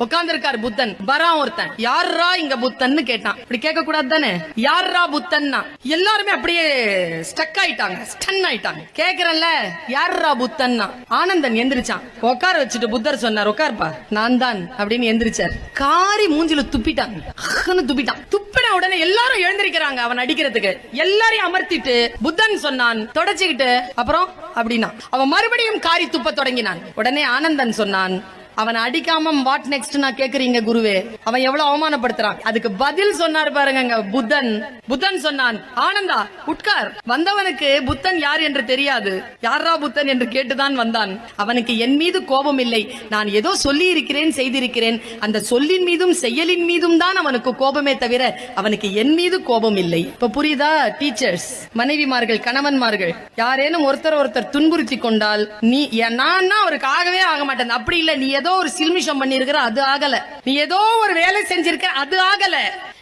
உட்கார்ந்து இருக்காரு புத்தன். வரான் ஒருத்தன், யாரா இங்க புத்தன்னு கேட்டான். இப்படி கேட்க கூடாது தானே, யாரா புத்தன்னா. எல்லாருமே அப்படியே ஸ்டக் ஆயிட்டாங்க, ஸ்டன் ஆயிட்டாங்க. கேக்குறல்ல யாரா புத்தன்னா. ஆனந்தன் எந்திரிச்சான், உட்கார வச்சுட்டு புத்தர் சொன்னார், உட்கார்ப்பா நான் தான் அப்படின்னு எந்திரிச்சார். காரி மூஞ்சில துப்பிட்டான், துப்பிட்டான். துப்பின உடனே எல்லாரும் எழுந்திருக்கிறாங்க அவன் அடிக்கிறதுக்கு. எல்லாரையும் அமர்த்திட்டு புத்தன் சொன்னான், தொடச்சுக்கிட்டு அப்புறம் அப்படின்னா. அவன் மறுபடியும் காரி துப்ப தொடங்கினான். உடனே ஆனந்தன் சொன்னான், அவன் அடிக்காம வாட் நெக்ஸ்ட் நான் கேக்குறீங்க குருவே, அவன் எவ்வளவு அவமானப்படுத்துறான். அதுக்கு பதில் சொன்னார் பாருங்க புத்தன். புத்தன் சொன்னான், ஆனந்தா உட்கார். வந்தவனுக்கு புத்தன் யார் என்று தெரியாது, யாரா புத்தன் என்று கேட்டுதான் வந்தான். அவனுக்கு என் மீது கோபம் இல்லை, நான் ஏதோ சொல்லி இருக்கிறேன், செய்திருக்கிறேன். அந்த சொல்லின் மீதும் செயலின் மீதும் தான் அவனுக்கு கோபமே தவிர அவனுக்கு என் மீது கோபம் இல்லை. இப்ப புரியுதா? டீச்சர்ஸ், மனைவிமார்கள், கணவன்மார்கள் யாரேனும் ஒருத்தர் துன்புறுத்தி கொண்டால், நீ நான் அவருக்கு ஆகவே ஆக மாட்டேன், அப்படி இல்ல, நீ ஏதோ ஒரு சில்மிஷம் பண்ணிருக்கிற, அது ஆகல. நீ ஏதோ ஒரு வேலை செஞ்சிருக்க, அது ஆகல.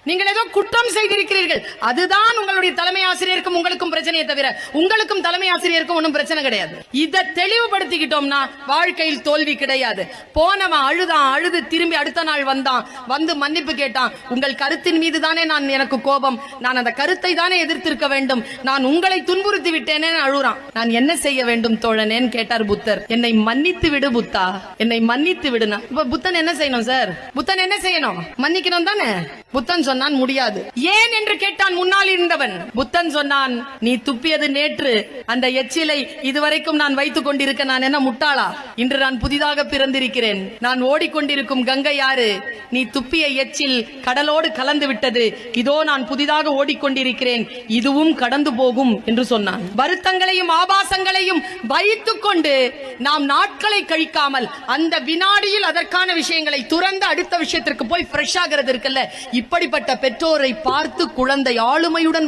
நீங்கள் ஏதோ குற்றம் செய்திருக்கிறீர்கள், அதுதான் உங்களுடைய தலைமை ஆசிரியருக்கும் உங்களுக்கும் பிரச்சனையை தவிர உங்களுக்கும் தலைமை ஆசிரியருக்கும் ஒன்றும் பிரச்சனை கிடையாது. இதை தெளிவுபடுத்திக்கிட்டோம்னா வாழ்க்கையில் தோல்வி கிடையாது. போனவன் அழுது திரும்பி அடுத்த நாள் வந்தான், வந்து மன்னிப்பு கேட்டான். உங்கள் கருத்தின் மீது தானே எனக்கு கோபம், நான் அந்த கருத்தை தானே எதிர்த்திருக்க வேண்டும், நான் உங்களை துன்புறுத்தி விட்டேனே அழுறான். நான் என்ன செய்ய வேண்டும் தோழனேன்னு கேட்டார் புத்தர். என்னை மன்னித்து விடு புத்தா, என்னை மன்னித்து விடுனா. இப்ப புத்தன் என்ன செய்யணும் சார்? புத்தன் என்ன செய்யணும்? மன்னிக்கணும் தானே. புத்தன் சொன்னான், முடியாது. ஏன் என்று கேட்டான் முன்னால் இருந்தவன். புத்தன் சொன்னான், நீ துப்பியது நேற்று, அந்த எச்சிலை இதுவரைக்கும் நான் வைத்துக் கொண்டிருக்க நான் என்ன முட்டாளா? இன்று நான் புதிதாக பிறந்திருக்கிறேன். நான் ஓடிக்கொண்டிருக்கும் கங்கை யாரு? நீ துப்பிய எச்சில் கடலோடு கலந்து விட்டது. இதோ நான் புதிதாக ஓடிக்கொண்டிருக்கிறேன், இதுவும் கடந்து போகும் என்று சொன்னான். வருத்தங்களையும் ஆபாசங்களையும் வைத்துக் கொண்டு நாம் நாட்களை கழிக்காமல் அந்த வினாடியில் அதற்கான விஷயங்களை துறந்து அடுத்த விஷயத்திற்கு போய் ஃப்ரெஷ் ஆகிறது இருக்குல்ல, இப்படிப்பட்ட பெற்றோரை பார்த்து குழந்தை ஆளுமையுடன்